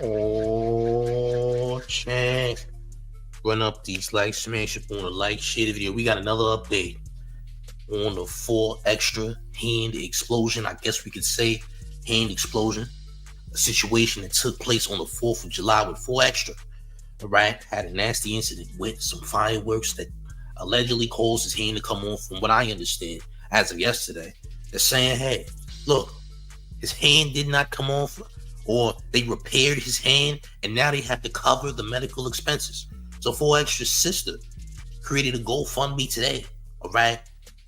Oh, champ. Run up these likes, smash up on the like, share the video. We got another update on the 4 extra hand explosion. I guess we could say hand explosion. A situation that took place on the 4th of July with 4 extra. All right, had a nasty incident with some fireworks that allegedly caused his hand to come off. From what I understand, as of yesterday, they're saying, hey, look, his hand did not come off, or they repaired his hand, and now they have to cover the medical expenses. So 4 Extra's sister created a GoFundMe today, all right,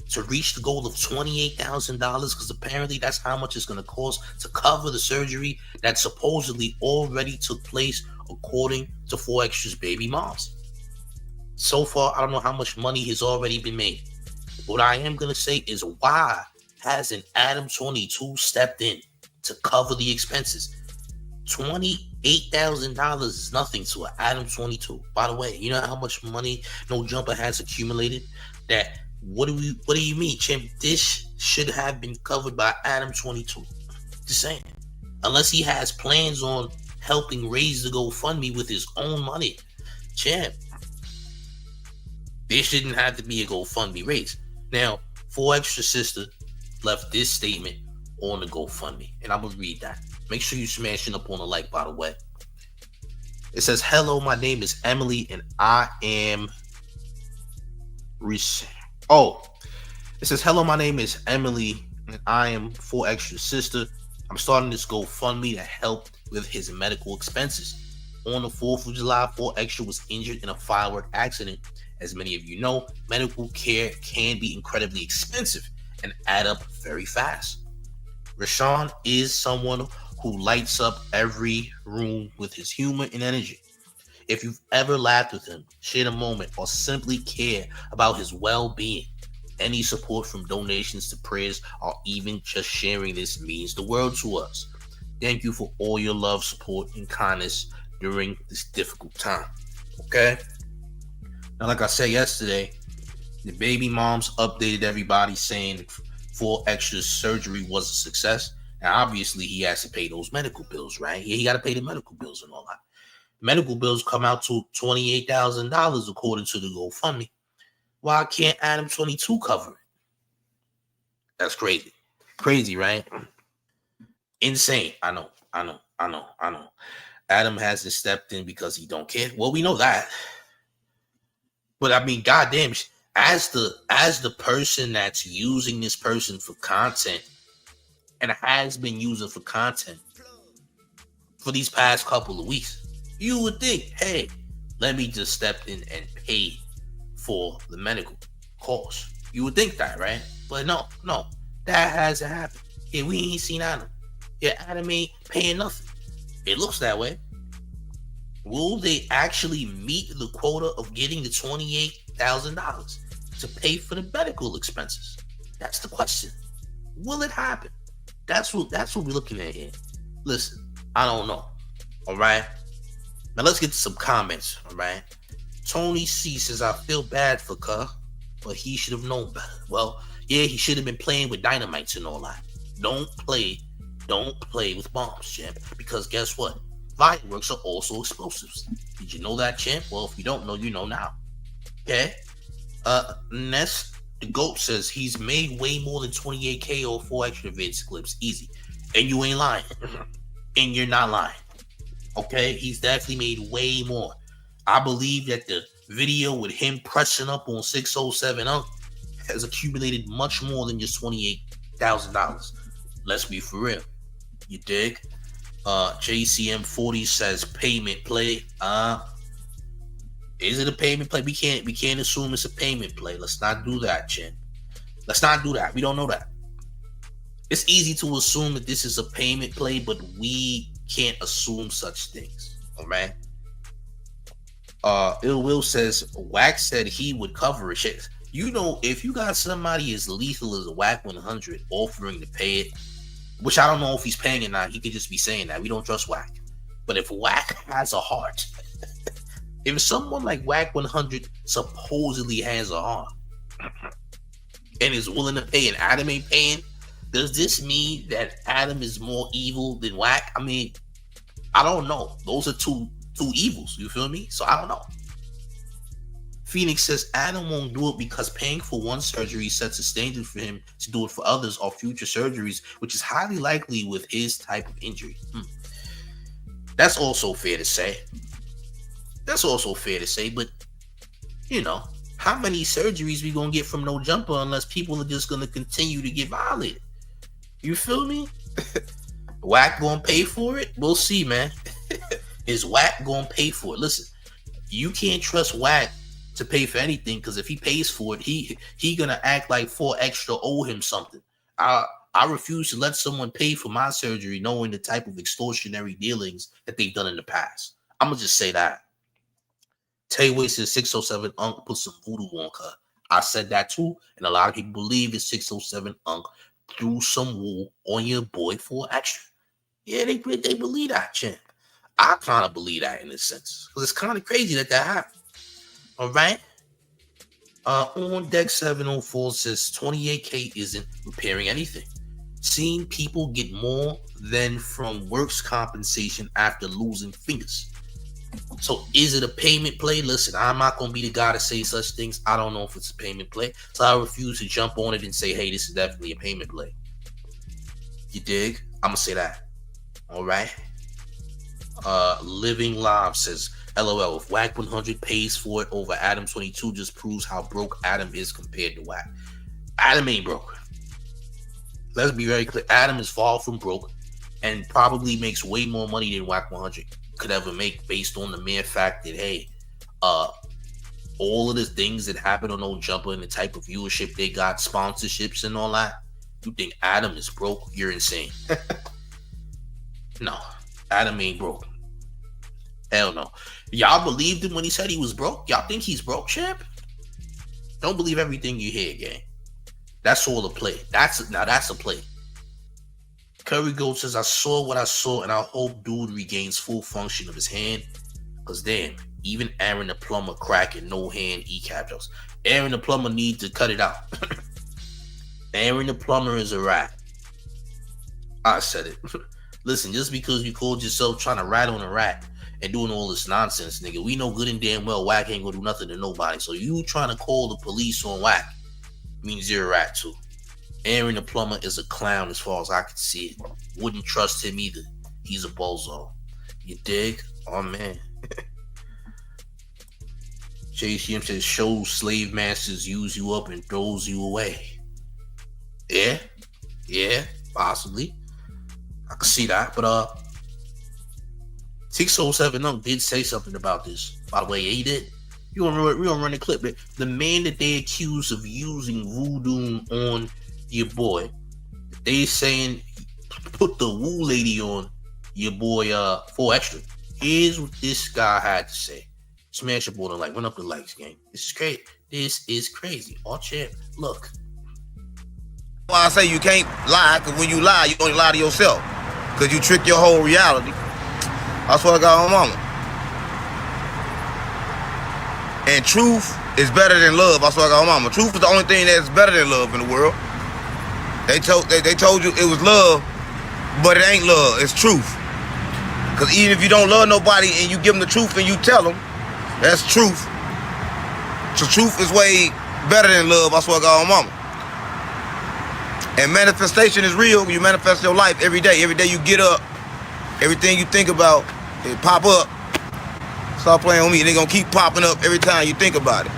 to reach the goal of $28,000, because apparently that's how much it's going to cost to cover the surgery that supposedly already took place, according to 4 Extra's baby moms. So far, I don't know how much money has already been made. What I am going to say is, why hasn't Adam 22 stepped in to cover the expenses? $28,000 is nothing to an Adam 22. By the way, you know how much money No Jumper has accumulated? That what do you mean, champ? This should have been covered by Adam 22. Just saying. Unless he has plans on helping raise the GoFundMe with his own money. Champ, there shouldn't have to be a GoFundMe raise. Now, 4 Extra sister left this statement on the GoFundMe, and I'm gonna read that. Make sure you smashing up on the like, by the way. It says, hello, my name is Emily, and I am it says, hello, my name is Emily, and I am 4 Extra sister. I'm starting this GoFundMe to help with his medical expenses. On the 4th of July, 4 Extra was injured in a firework accident. As many of you know, medical care can be incredibly expensive and add up very fast. Rashawn is someone who lights up every room with his humor and energy. If you've ever laughed with him, shared a moment, or simply care about his well-being, any support from donations to prayers or even just sharing this means the world to us. Thank you for all your love, support, and kindness during this difficult time. Okay? Now, like I said yesterday, the baby moms updated everybody saying 4 Extra surgery was a success. And obviously, he has to pay those medical bills, right? Yeah, he got to pay the medical bills and all that. Medical bills come out to $28,000 according to the GoFundMe. Why can't Adam 22 cover it? That's crazy. Crazy, right? Insane. I know. Adam hasn't stepped in because he don't care. Well, we know that. But I mean, goddamn, as the person that's using this person for content and has been using for content for these past couple of weeks, you would think, hey, let me just step in and pay for the medical costs. You would think that, right? But no, that hasn't happened. Yeah, we ain't seen Adam. Yeah, Adam ain't paying nothing. It looks that way. Will they actually meet the quota of getting the $28,000 to pay for the medical expenses? That's the question. Will it happen? That's what we're looking at here. Listen, I don't know. All right. Now let's get to some comments. All right. Tony C says, I feel bad for Cuh, but he should have known better. Well, yeah, he should have been playing with dynamites and all that. Don't play with bombs, champ. Because guess what? Fireworks are also explosives. Did you know that, champ? Well, if you don't know, you know now. Okay. Next, the GOAT says he's made way more than 28K or 4 Extra vids clips. Easy. And you ain't lying. And you're not lying. Okay? He's definitely made way more. I believe that the video with him pressing up on 607 has accumulated much more than just $28,000. Let's be for real. You dig? JCM40 says payment play. Is it a payment play? We can't assume it's a payment play. Let's not do that, Chin. Let's not do that. We don't know that. It's easy to assume that this is a payment play, but we can't assume such things. All right. Ill Will says Wack said he would cover it. Shit. You know, if you got somebody as lethal as a Wack 100 offering to pay it, which I don't know if he's paying or not. He could just be saying that. We don't trust Wack. But if Wack has a heart, if someone like Wack 100 supposedly has a heart and is willing to pay and Adam ain't paying, does this mean that Adam is more evil than Wack? I mean, I don't know. Those are two evils. You feel me? So I don't know. Phoenix says Adam won't do it because paying for one surgery sets a standard for him to do it for others or future surgeries, which is highly likely with his type of injury. That's also fair to say. But you know, how many surgeries we gonna get from no jumper unless people are just gonna continue to get violated? You feel me? Wack gonna pay for it? We'll see, man. Is Wack gonna pay for it? Listen, you can't trust Wack to pay for anything, because if he pays for it, he gonna act like 4 Extra owe him something. I refuse to let someone pay for my surgery knowing the type of extortionary dealings that they've done in the past. I'm gonna just say that. Tayway says 607 Unc put some voodoo on her. I said that too, and a lot of people believe it's 607 Unc threw some wool on your boy for extra. Yeah, they believe that, champ. I kind of believe that in a sense, because it's kind of crazy that happened. All right. On deck 704 says 28K isn't repairing anything. Seeing people get more than from works compensation after losing fingers. So is it a payment play? Listen, I'm not going to be the guy to say such things. I don't know if it's a payment play. So I refuse to jump on it and say, hey, this is definitely a payment play. You dig? I'm going to say that. All right. Living Live says, LOL, if Wack 100 pays for it over Adam 22 just proves how broke Adam is compared to Wack. Adam ain't broke. Let's be very clear. Adam is far from broke and probably makes way more money than Wack 100 could ever make, based on the mere fact that, hey, all of the things that happen on No Jumper and the type of viewership they got, sponsorships and all that. You think Adam is broke? You're insane. No, Adam ain't broke. Hell no. Y'all believed him when he said he was broke? Y'all think he's broke, champ? Don't believe everything you hear, gang. That's all a play. That's a play. Curry Gold says, I saw what I saw, and I hope dude regains full function of his hand. Because damn, even Aaron the plumber cracking no hand E-cap jokes. Aaron the plumber needs to cut it out. Aaron the plumber is a rat. I said it. Listen, just because you called yourself trying to rat on a rat and doing all this nonsense, nigga, we know good and damn well Wack ain't gonna do nothing to nobody. So you trying to call the police on Wack means you're a rat too. Aaron the plumber is a clown as far as I can see it. Wouldn't trust him either. He's a bozo. You dig? Oh man. JCM says, shows slave masters use you up and throws you away. Yeah, possibly. I can see that, but 607 Unc did say something about this. By the way, he did. We gonna run the clip. The man that they accused of using voodoo on your boy, they saying put the woo lady on your boy for extra. Here's what this guy had to say. Smash your board and run up the likes, gang. This is crazy. All champ, look. Well, I say you can't lie, because when you lie, you only lie to yourself. Because you trick your whole reality. I swear to God, my mama. And truth is better than love. I swear to God, my mama. Truth is the only thing that's better than love in the world. They told you it was love, but it ain't love. It's truth. Because even if you don't love nobody and you give them the truth and you tell them, that's truth. So truth is way better than love. I swear to God, my mama. And manifestation is real. You manifest your life every day. Every day you get up, everything you think about, it pop up. Stop playing with me. They're going to keep popping up every time you think about it.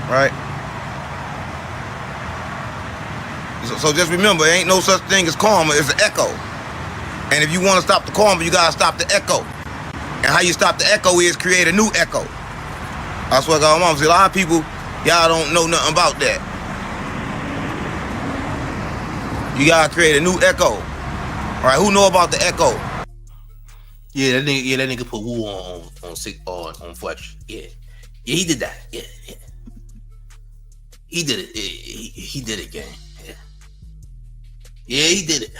Right? So just remember, there ain't no such thing as karma. It's an echo. And if you want to stop the karma, you got to stop the echo. And how you stop the echo is create a new echo. I swear to God, mom, see, a lot of people, y'all don't know nothing about that. You gotta create a new echo. All right, who know about the echo? Yeah, that nigga put woo on Fletch. Yeah, he did that. Yeah. He did it. He did it, gang. Yeah, he did it.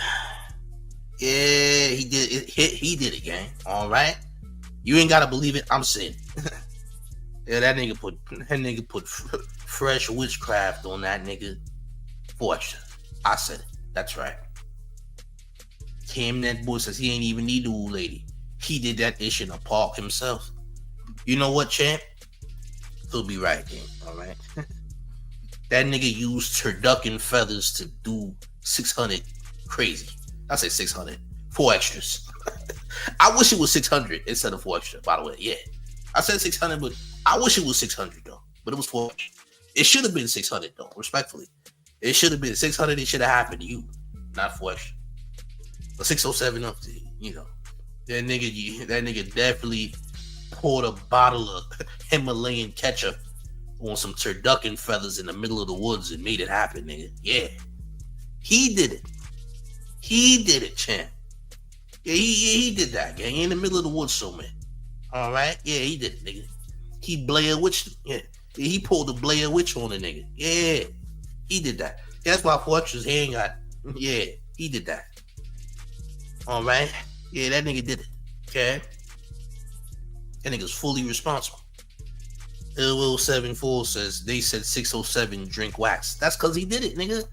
Yeah, he did it. He did it, gang. All right, you ain't gotta believe it. I'm saying. Yeah, that nigga put fresh witchcraft on that nigga Fletch. I said it. That's right. Cam, that boy says he ain't even need the woo lady. he did that ish in a park himself. You know what, champ? He'll be right, gang. All right. That nigga used turducken feathers to do 600 crazy. I say 600. 4 extras. I wish it was 600 instead of 4 extra, by the way. Yeah. I said 600, but I wish it was 600, though. But it was 4 extra. It should have been 600, though, respectfully. It should have been 600. It should have happened to you, not 4 extra. But 607 up to you, you know. That nigga definitely poured a bottle of Himalayan ketchup on some turducken feathers in the middle of the woods and made it happen, nigga. Yeah. He did it. He did it, champ. Yeah, he did that, gang. In the middle of the woods somewhere. All right? Yeah, he did it, nigga. He Blair Witch. Yeah. He pulled the Blair Witch on the nigga. Yeah. He did that. That's why Fortune's hand got. Yeah, he did that. All right? Yeah, that nigga did it. Okay? That nigga's fully responsible. Will74 says they said 607 drink wax. That's because he did it, nigga.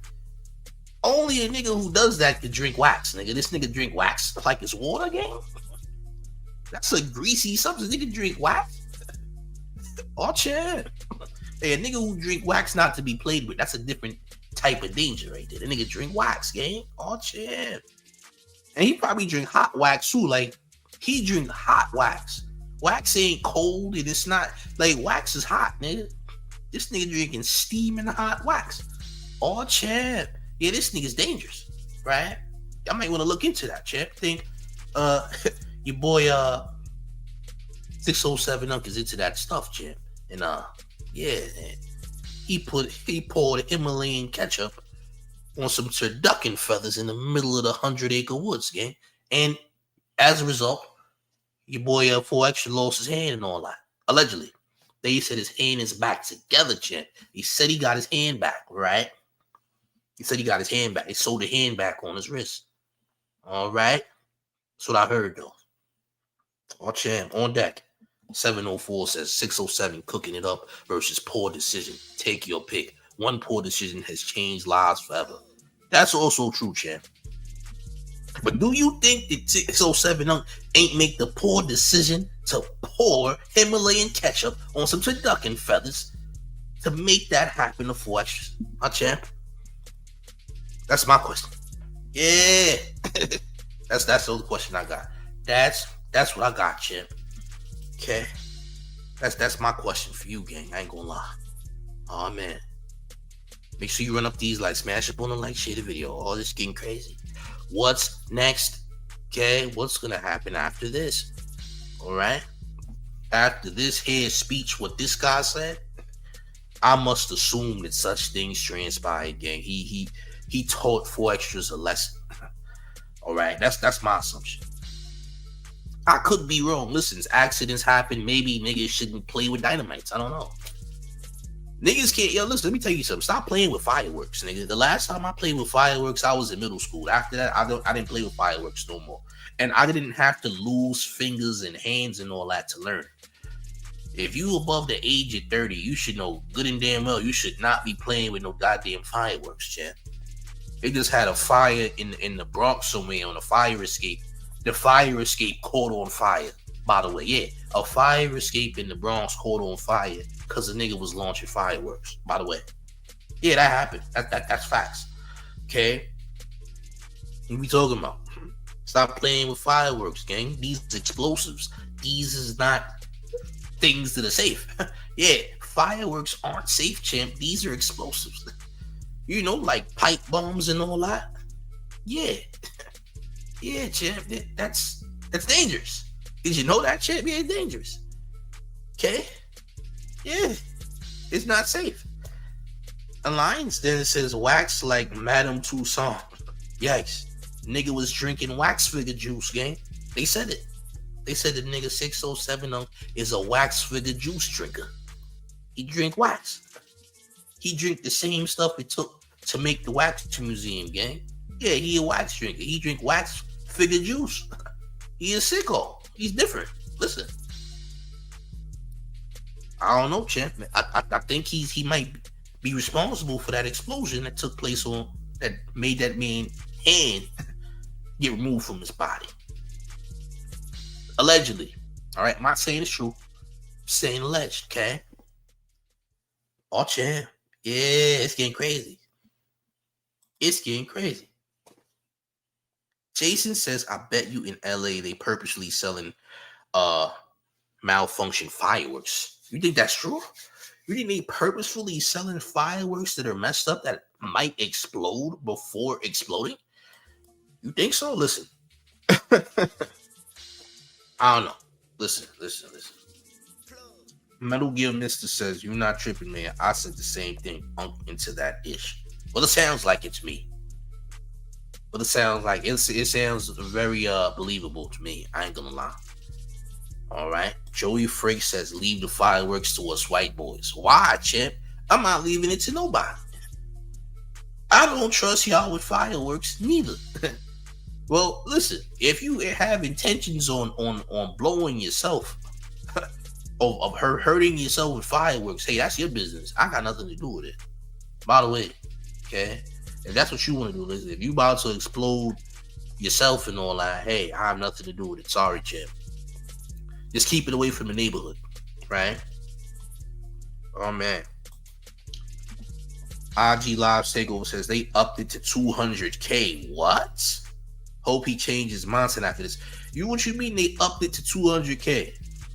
Only a nigga who does that can drink wax, nigga. This nigga drink wax like it's water, gang. That's a greasy substance. Nigga drink wax. Oh, champ. Hey, a nigga who drink wax not to be played with. That's a different type of danger right there. The nigga drink wax, gang. Oh, champ. And he probably drink hot wax too. Like, he drink hot wax. Wax ain't cold and it's not, like, wax is hot, nigga. This nigga drinking steaming hot wax. Oh, champ. Yeah, this nigga's dangerous, right? I might want to look into that, champ. Think, your boy, 607 Unk is into that stuff, champ. And, yeah, man. He poured Himalayan ketchup on some turducken feathers in the middle of the 100-acre woods, gang. And as a result, your boy 4 Extra lost his hand and all that. Allegedly. They said his hand is back together, champ. He said he got his hand back, right? He said he got his hand back. He sewed the hand back on his wrist. All right? That's what I heard, though. Oh, champ, on deck. 704 says 607 cooking it up versus poor decision. Take your pick. One poor decision has changed lives forever. That's also true, champ. But do you think that 607 ain't make the poor decision to pour Himalayan ketchup on some turducken feathers to make that happen to 4 extras? Huh, champ? That's my question. Yeah. that's the only question I got. That's what I got, champ. Okay. That's my question for you, gang. I ain't gonna lie. Oh man. Make sure you run up these likes, smash up on the like, share the video. All this getting crazy. What's next? Okay, what's gonna happen after this? All right. After this here speech, what this guy said, I must assume that such things transpired, gang. He taught 4 extras a lesson. All right, that's my assumption. I could be wrong. Listen, accidents happen. Maybe niggas shouldn't play with dynamites. I don't know. Niggas can't. Yo, listen, let me tell you something. Stop playing with fireworks, nigga. The last time I played with fireworks, I was in middle school. After that, I didn't play with fireworks no more. And I didn't have to lose fingers and hands and all that to learn. If you above the age of 30, you should know good and damn well you should not be playing with no goddamn fireworks, champ. They just had a fire in the Bronx somewhere on a fire escape. The fire escape caught on fire, by the way. Yeah, a fire escape in the Bronx caught on fire because the nigga was launching fireworks, by the way. Yeah, that happened. That's facts. Okay? What we talking about? Stop playing with fireworks, gang. These explosives. These is not things that are safe. Yeah, fireworks aren't safe, champ. These are explosives. You know, like pipe bombs and all that. Yeah. Yeah, champ. That's dangerous. Did you know that, champ? Yeah, it's dangerous. Okay? Yeah. It's not safe. Alliance then says wax like Madame Toussaint. Yikes. Nigga was drinking wax figure juice, gang. They said it. They said the nigga 607 is a wax figure juice drinker. He drink wax. He drink the same stuff it took to make the wax museum, gang. Yeah, he a wax drinker. He drink wax figure juice. He a sicko. He's different. Listen. I don't know, champ. I think he might be responsible for that explosion that took place that made that man hand get removed from his body. Allegedly. All right, I'm not saying it's true. I'm saying alleged, okay? Oh, champ. Yeah, it's getting crazy. It's getting crazy. Jason says, I bet you in LA they purposely selling malfunction fireworks. You think that's true? You think they purposefully selling fireworks that are messed up that might explode before exploding? You think so? Listen. I don't know. Listen. Metal Gear Mister says, you're not tripping, man. I said the same thing into that ish. Well, it sounds like it's me. But it sounds like it sounds very believable to me. I ain't gonna lie. All right. Joey Frick says, leave the fireworks to us white boys. Why, champ? I'm not leaving it to nobody. I don't trust y'all with fireworks neither. Well, listen, if you have intentions on blowing yourself, of hurting yourself with fireworks, hey, that's your business. I got nothing to do with it. By the way, okay? If that's what you want to do, listen, if you about to explode yourself and all that, hey, I have nothing to do with it. Sorry, champ. Just keep it away from the neighborhood, right? Oh, man. IG Live Takeover says they upped it to 200K. What? Hope he changed his mindset after this. What you mean they upped it to 200K?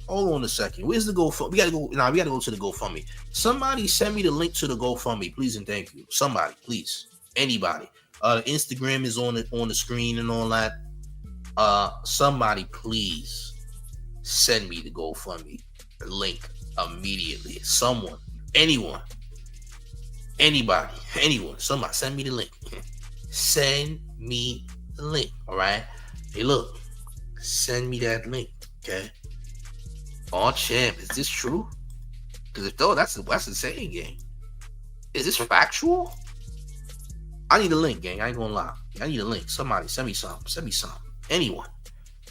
Hold on a second. Where's the GoFundMe? We gotta go to the GoFundMe. Somebody send me the link to the GoFundMe, please and thank you. Somebody, please. Anybody. Instagram is on the screen and all that. Somebody, please send me the GoFundMe link immediately. Someone, anyone, anybody, anyone, somebody, send me the link. Send me the link. All right. Hey, look, send me that link. Okay. Oh, champ, is this true? Because if though, that's insane, gang. Is this factual? I need a link, gang. I ain't gonna lie. I need a link. Somebody send me something. Send me something. Anyone.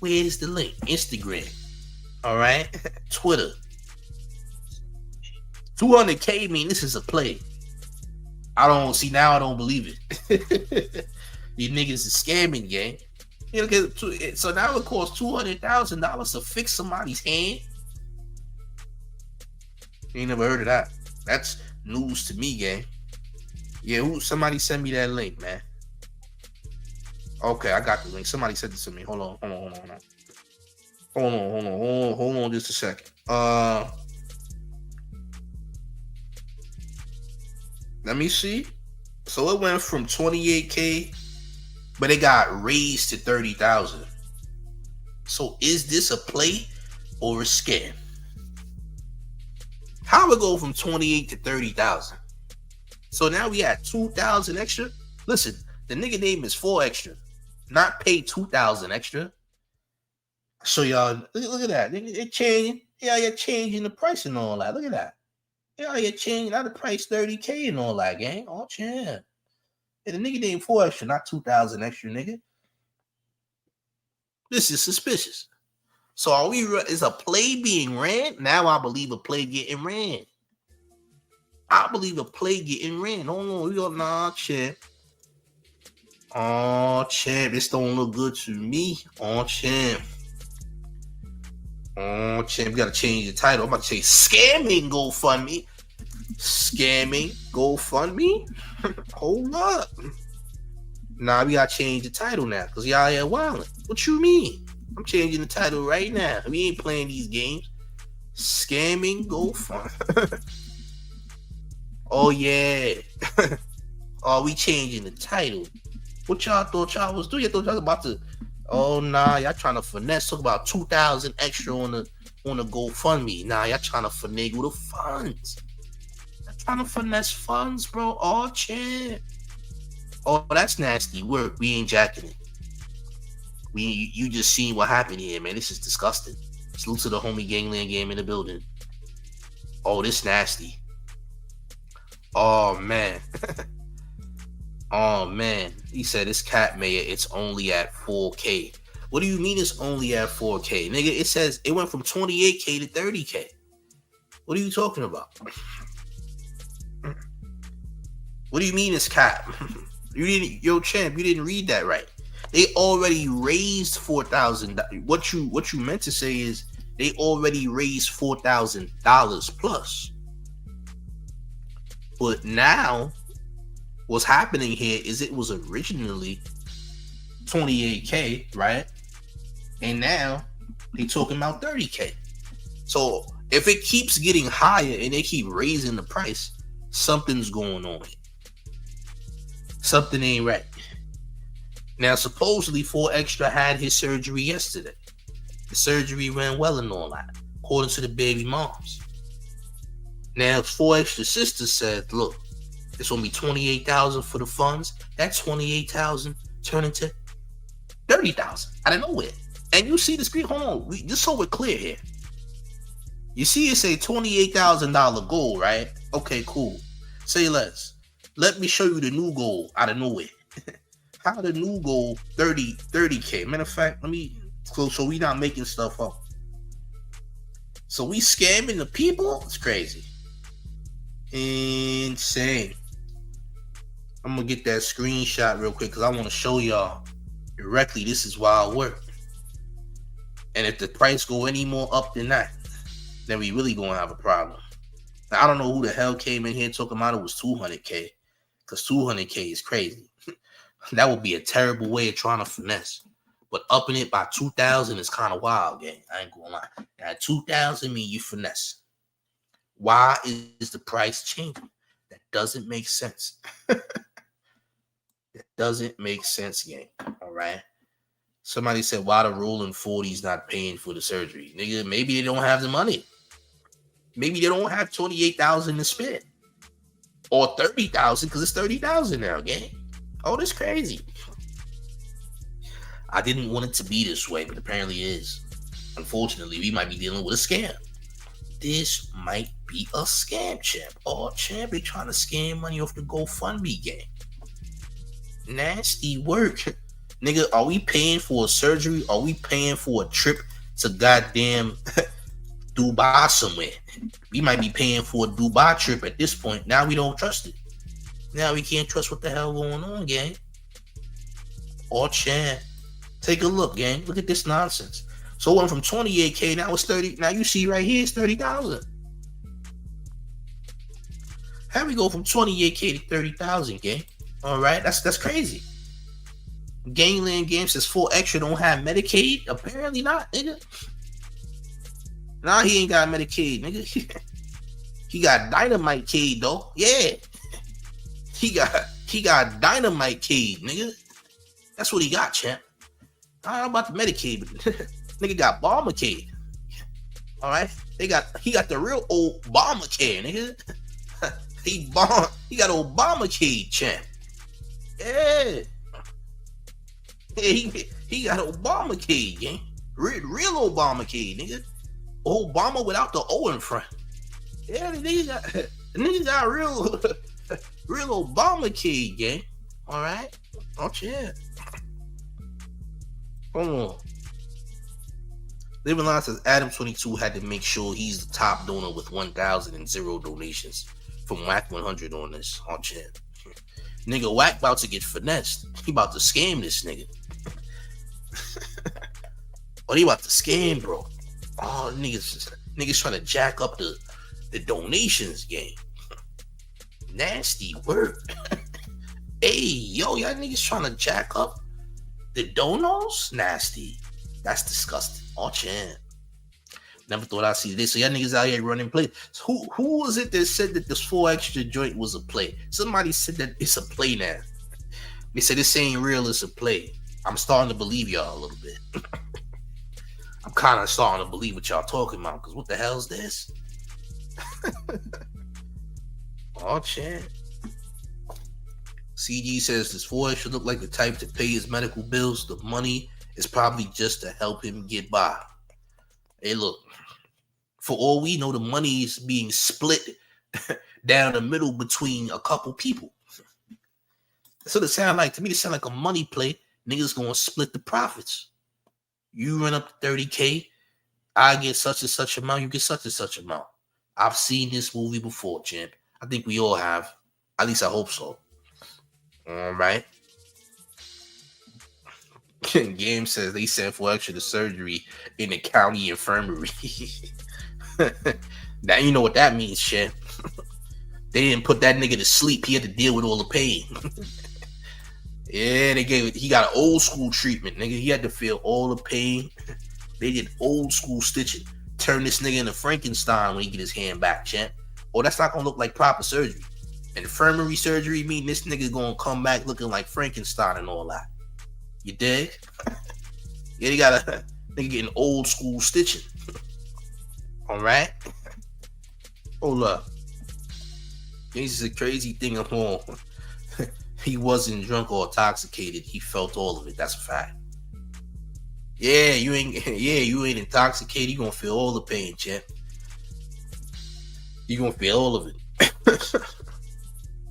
Where's the link? Instagram. All right. Twitter. 200K mean this is a play. I don't believe it. These niggas is scamming, gang. You know, so now it costs $200,000 to fix somebody's hand. You ain't never heard of that. That's news to me, gang. Yeah, somebody send me that link, man. Okay, I got the link. Somebody sent it to me. Hold on just a second. Let me see. So it went from 28K, but it got raised to 30,000. So is this a play or a scam? How it go from 28 to 30,000? So now we had 2,000 extra. Listen, the nigga name is 4 extra, not pay 2,000 extra. So y'all, look at that. It changing. Yeah, you're changing the price and all that. Look at that. Yeah, you're changing now the price 30K and all that, gang. Oh, champ. Yeah, the nigga named 4 extra, not 2,000 extra, nigga. This is suspicious. So is a play being ran? Now I believe a play getting ran. I believe a play getting ran. Oh, we got champ. Oh, champ, this don't look good to me. Oh, champ. Oh, champ, we gotta change the title. I'm about to say scamming GoFundMe. Scamming GoFundMe? Hold up. Nah, we gotta change the title now, because y'all here wilding. What you mean? I'm changing the title right now. We ain't playing these games. Scamming GoFundMe. Oh, yeah. Oh, we changing the title. What y'all thought y'all was doing? You thought y'all was about to... Oh, nah, y'all trying to finesse. Talk about 2,000 extra on the GoFundMe. Nah, y'all trying to finagle the funds. Y'all trying to finesse funds, bro. Oh, champ. Oh, that's nasty work. We ain't jacking it. You just seen what happened here, man. This is disgusting. Salute to the homie Gangland Game in the building. Oh, this nasty. Oh, man. Oh, man. He said, this cat mayor, it's only at 4K. What do you mean it's only at 4K? Nigga, it says it went from 28K to 30K. What are you talking about? What do you mean it's cap? Champ, you didn't read that right. They already raised $4,000. What you meant to say is they already raised $4,000 plus. But now, what's happening here is it was originally 28K, right? And now they talking about 30K. So if it keeps getting higher and they keep raising the price, something's going on. Something ain't right. Now, supposedly 4Extra had his surgery yesterday. The surgery ran well and all that, according to the baby moms. Now, 4Extra sister said, look, it's gonna be $28,000 for the funds. That $28,000 turned into $30,000 out of nowhere. And you see the screen. Hold on, just so we're clear here. You see it say $28,000 goal, right? Okay, cool. Say less. Let me show you the new goal out of nowhere. How the new goal 30K. Matter of fact, let me so we not making stuff up. So we scamming the people? It's crazy. Insane. I'm gonna get that screenshot real quick because I want to show y'all directly. This is wild work. And if the price go any more up than that, then we really gonna have a problem. Now, I don't know who the hell came in here talking about it was 200K, because 200K is crazy. That would be a terrible way of trying to finesse. But upping it by 2,000 is kind of wild, gang. I ain't gonna lie. Now 2,000 mean you finesse. Why is the price changing? That doesn't make sense. That doesn't make sense, gang. All right. Somebody said, why the ruling 40's not paying for the surgery? Nigga, maybe they don't have the money. Maybe they don't have 28,000 to spend. Or 30,000, because it's 30,000 now, gang. Oh, that's crazy. I didn't want it to be this way, but apparently it is. Unfortunately, we might be dealing with a scam. This might be a scam, champ. Oh, champ, they trying to scam money off the GoFundMe game. Nasty work. Nigga, are we paying for a surgery? Are we paying for a trip to goddamn Dubai somewhere? We might be paying for a Dubai trip at this point. Now we don't trust it. Now we can't trust what the hell going on, gang. Oh, champ. Take a look, gang. Look at this nonsense. So it went from 28K, now it's 30. Now you see right here, it's 30,000. How we go from 28K to 30,000, gang? All right, that's crazy. Gangland Game says 4Extra don't have Medicaid. Apparently not, nigga. Nah, he ain't got Medicaid, nigga. He got Dynamite Cade though. Yeah, he got Dynamite Cade, nigga. That's what he got, champ. I don't know about the Medicaid, but nigga got Obamacare. All right, he got the real old Obamacare, nigga. He got Obamacare, champ. Yeah. Yeah, he got Obamacare, gang. Real Obamacare, nigga. Obama without the O in front. Yeah, the nigga got real Obamacare, gang. All right? Oh, yeah. Hold on. Living Line says Adam22 had to make sure he's the top donor with 1,000 donations from Whack 100 on this. Oh, yeah. Nigga, Whack about to get finessed. He about to scam this nigga. Oh, he about to scam, bro. Oh, niggas trying to jack up the donations game. Nasty work. Hey, yo, y'all niggas trying to jack up the donos? Nasty. That's disgusting. Oh, champ. Never thought I'd see this. So y'all niggas out here running play. So who was it that said that this 4Extra joint was a play? Somebody said that it's a play now. They said this ain't real, it's a play. I'm starting to believe y'all a little bit. I'm kind of starting to believe what y'all talking about, because what the hell's this? Oh, champ. CG says this 4Extra look like the type to pay his medical bills. The money is probably just to help him get by. Hey, look. For all we know, the money is being split down the middle between a couple people. That's what it sound like. To me, it sound like a money play. Niggas gonna split the profits. You run up to 30K, I get such and such amount, you get such and such amount. I've seen this movie before, champ. I think we all have. At least I hope so. All right. Game says they sent for extra to surgery in the county infirmary. Now you know what that means, shit. They didn't put that nigga to sleep. He had to deal with all the pain. Yeah, he got an old school treatment, nigga. He had to feel all the pain. They did old school stitching. Turn this nigga into Frankenstein when he get his hand back, champ. Oh, that's not gonna look like proper surgery. Infirmary surgery mean this nigga gonna come back looking like Frankenstein and all that. You dig? Yeah, they got a nigga getting old school stitching. All right. Hold up. This is a crazy thing of all. He wasn't drunk or intoxicated. He felt all of it. That's a fact. Yeah, you ain't intoxicated. You gonna feel all the pain, champ. You gonna feel all of it.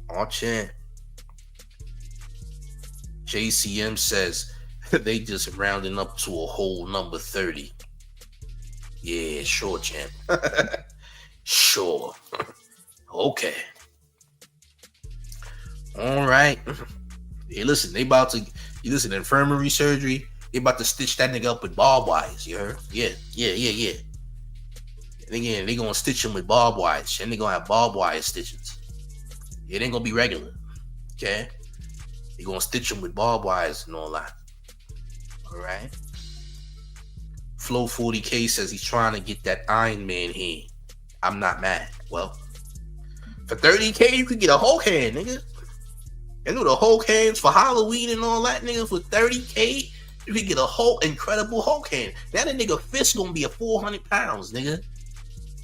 Oh, champ. JCM says they just rounding up to a whole number 30. Yeah, sure, champ. Sure. Okay. All right. Hey, listen, infirmary surgery. They about to stitch that nigga up with barbed wires. You heard? Yeah. And again, they gonna stitch him with barbed wires, and they gonna have barbed wire stitches. It ain't gonna be regular. Okay? They gonna stitch him with barbed wires and all that. All right. Flow 40K says he's trying to get that Iron Man hand. I'm not mad. Well, for 30K, you could get a Hulk hand, nigga. And do the Hulk hands for Halloween and all that, nigga. For 30K, you could get a Hulk, incredible Hulk hand. Now that nigga fist gonna be a 400 pounds, nigga.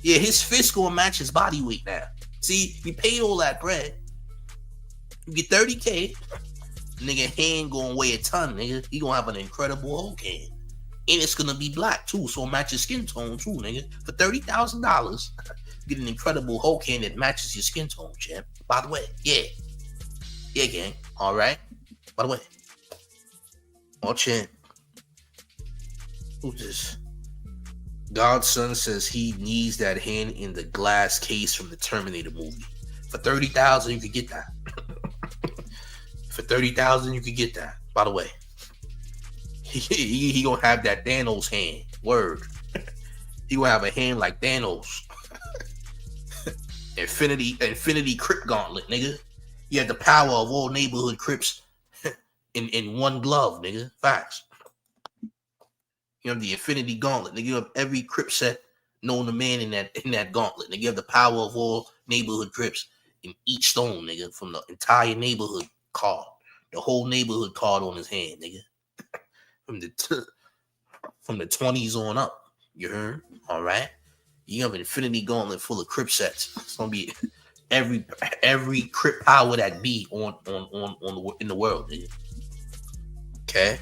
Yeah, his fist gonna match his body weight now. See, you paid all that bread. You get 30K, nigga hand gonna weigh a ton, nigga. He gonna have an incredible Hulk hand. And it's gonna be black too, so it matches skin tone too, nigga. For $30,000, get an incredible Hulk hand that matches your skin tone, champ. By the way, yeah, gang. All right. By the way, champ. Who's this? Godson says he needs that hand in the glass case from the Terminator movie. For $30,000, you could get that. For $30,000, you could get that. By the way, he gonna have that Thanos hand. Word. He gonna have a hand like Thanos. Infinity Crip Gauntlet, nigga. You have the power of all neighborhood Crips in one glove, nigga. Facts. You have the Infinity Gauntlet, nigga. You have every Crip set known to man in that gauntlet. Nigga, you have the power of all neighborhood Crips in each stone, nigga, from the entire neighborhood card. The whole neighborhood card on his hand, nigga. From the 20s on up. You heard? All right. You have an Infinity Gauntlet full of Crip sets. It's gonna be every Crip power that be on in the world, nigga. Okay.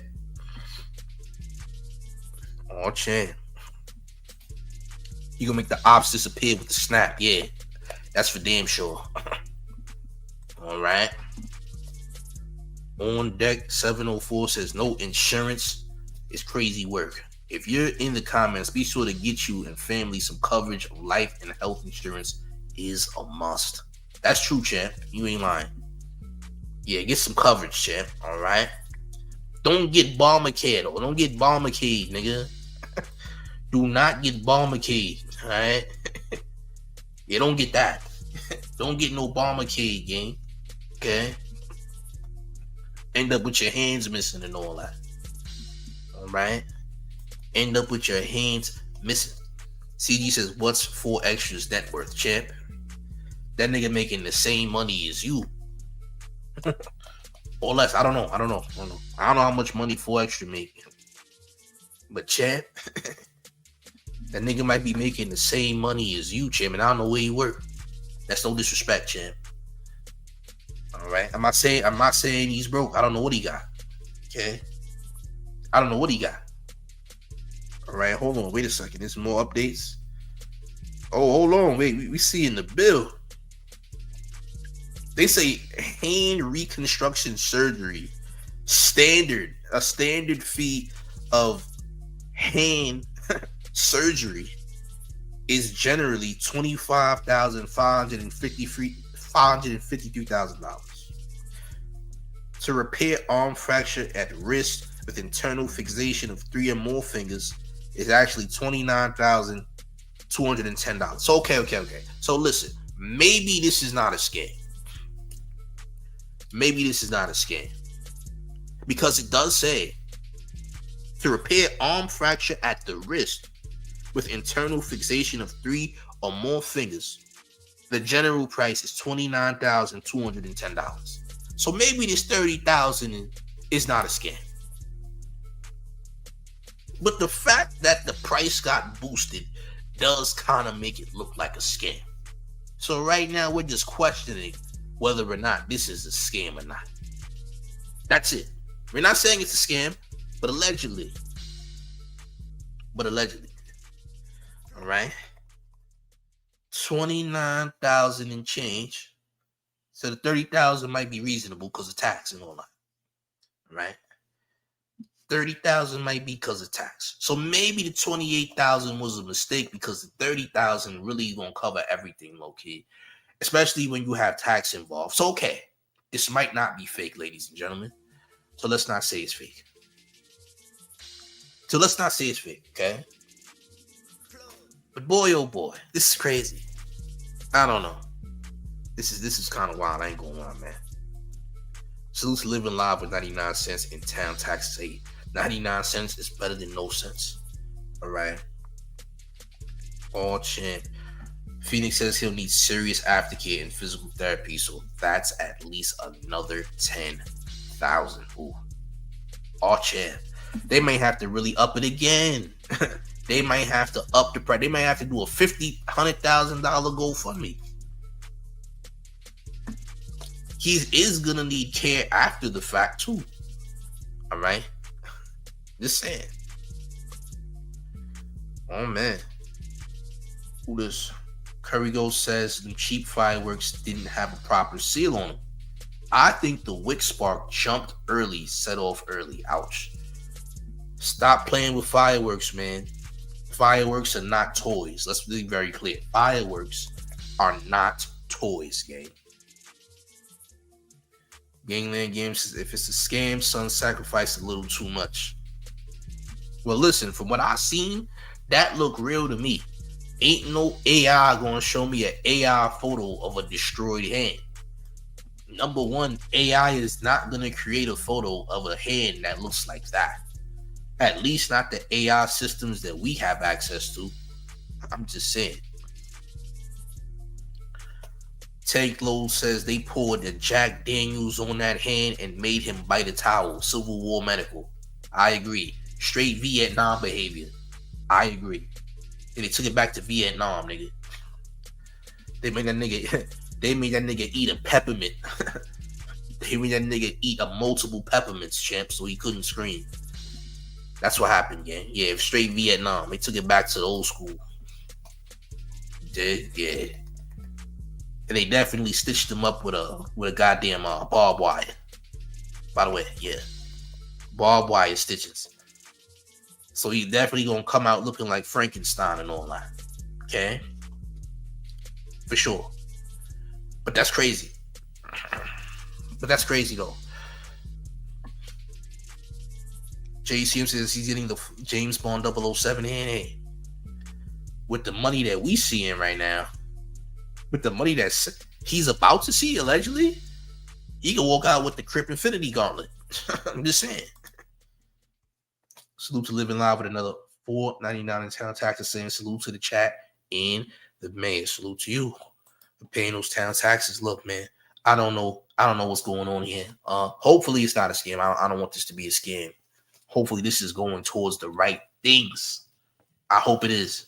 Oh, champ. You gonna make the ops disappear with the snap? Yeah, that's for damn sure. All right. On deck 704 says no insurance is crazy work. If you're in the comments, be sure to get you and family some coverage of life and health insurance is a must. That's true, champ. You ain't lying. Yeah, get some coverage, champ. All right. Don't get Obamacare, though. Don't get Obamacare, nigga. Do not get Obamacare. All right. Yeah, don't get that. Don't get no Obamacare, gang. Okay. End up with your hands missing and all that. All right. End up with your hands missing. CG says, what's 4 extras net worth, champ? That nigga making the same money as you. Or less. I don't know. I don't know how much money 4 extra make. But champ, that nigga might be making the same money as you, champ, and I don't know where you work. That's no disrespect, champ. All right. I'm not saying he's broke. I don't know what he got. Okay. I don't know what he got. All right, hold on. Wait a second. There's more updates. Oh, hold on. Wait, we see in the bill. They say hand reconstruction surgery. A standard fee of hand surgery is generally $553,000 to repair arm fracture at wrist, with internal fixation of 3 or more fingers is actually $29,210. So okay. So listen, maybe this is not a scam. Maybe this is not a scam. Because it does say to repair arm fracture at the wrist with internal fixation of 3 or more fingers, the general price is $29,210. So maybe this $30,000 is not a scam. But the fact that the price got boosted does kind of make it look like a scam. So right now we're just questioning whether or not this is a scam or not. That's it. We're not saying it's a scam, but allegedly. All right. 29,000 and change. So the 30,000 might be reasonable because of tax and all that. Right? 30,000 might be because of tax. So maybe the 28,000 was a mistake because the 30,000 really gonna cover everything, low key. Especially when you have tax involved. So okay, this might not be fake, ladies and gentlemen. So let's not say it's fake. Okay? But boy, oh boy, this is crazy. I don't know. This is kind of wild. I ain't gonna lie, man. Salute to Living Live with 99 cents in town taxes 8. 99 cents is better than no cents. All right. All champ. Phoenix says he'll need serious aftercare and physical therapy, so that's at least another 10,000. Ooh. All champ. They may have to really up it again. They might have to up the price. They might have to do a $100,000 GoFundMe. He is gonna need care after the fact too. All right, just saying. Oh man, who this? Curry Ghost says the cheap fireworks didn't have a proper seal on them. I think the wick spark jumped early, set off early. Ouch. Stop playing with fireworks, man. Fireworks are not toys. Let's be very clear. Fireworks are not toys, gang. Gangland Games says, if it's a scam, son, sacrifice a little too much. Well, listen, from what I seen, that looked real to me. Ain't no AI gonna show me an AI photo of a destroyed hand. Number one, AI is not gonna create a photo of a hand that looks like that. At least not the AI systems that we have access to. I'm just saying. Tank Low says they poured the Jack Daniels on that hand and made him bite a towel. Civil War medical. I agree. Straight Vietnam behavior. I agree. And they took it back to Vietnam, nigga. They made that nigga eat a peppermint. They made that nigga eat a multiple peppermints, champ, so he couldn't scream. That's what happened, gang. Yeah, straight Vietnam. They took it back to the old school. Yeah. And they definitely stitched him up with a goddamn barbed wire. By the way, yeah. Barbed wire stitches. So he's definitely gonna come out looking like Frankenstein and all that. Okay? For sure. But that's crazy. Though. JCM says he's getting the James Bond 007 hand. Hey, with the money that we seeing right now, with the money that he's about to see, allegedly, he can walk out with the Crip Infinity Gauntlet. I'm just saying. Salute to Living Live with another $4.99 in town taxes, saying salute to the chat and the mayor. Salute to you for paying those town taxes. Look, man, I don't know what's going on here. Hopefully it's not a scam. I don't want this to be a scam. Hopefully this is going towards the right things. I hope it is.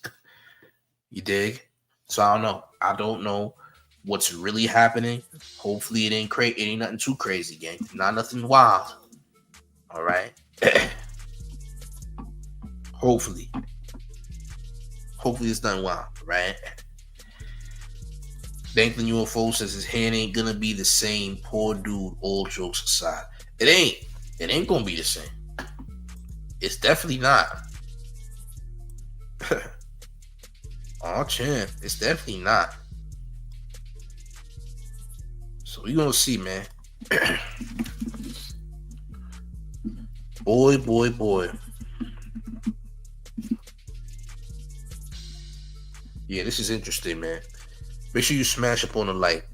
You dig? So I don't know what's really happening. Hopefully it ain't nothing too crazy, gang. Not nothing wild. All right. Hopefully it's done wild, right? Danklin UFO says his hand ain't gonna be the same. Poor dude, all jokes aside. It ain't gonna be the same. It's definitely not. Oh, champ. It's definitely not. So we're gonna see, man. Boy. Yeah, this is interesting, man. Make sure you smash up on the like.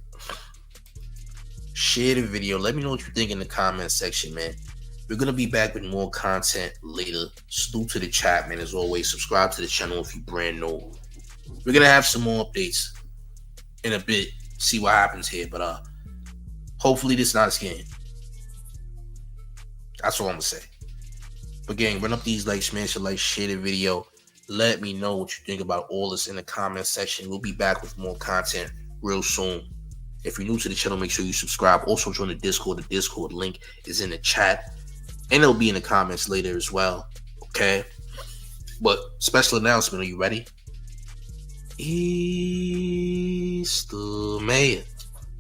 Share the video. Let me know what you think in the comment section, man. We're going to be back with more content later. Salute to the chat, man. As always, subscribe to the channel if you're brand new. We're going to have some more updates in a bit. See what happens here. But hopefully this is not a scam. That's all I'm going to say. But gang, run up these likes, smash the like, share the video. Let me know what you think about all this in the comment section. We'll be back with more content real soon. If you're new to the channel, make sure you subscribe. Also join the Discord. The Discord link is in the chat. And it'll be in the comments later as well. Okay? But special announcement, are you ready? It's the mayor.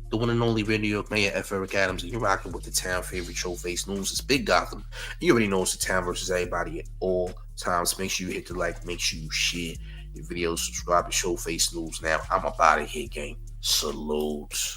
The one and only Real New York Mayor, F. Eric Adams, and you're rocking with the town favorite show face news. It's Big Gotham. You already know it's the town versus everybody at all times. Make sure you hit the like, make sure you share your videos, subscribe to Show Face News. Now, I'm about to hit, gang. Salute.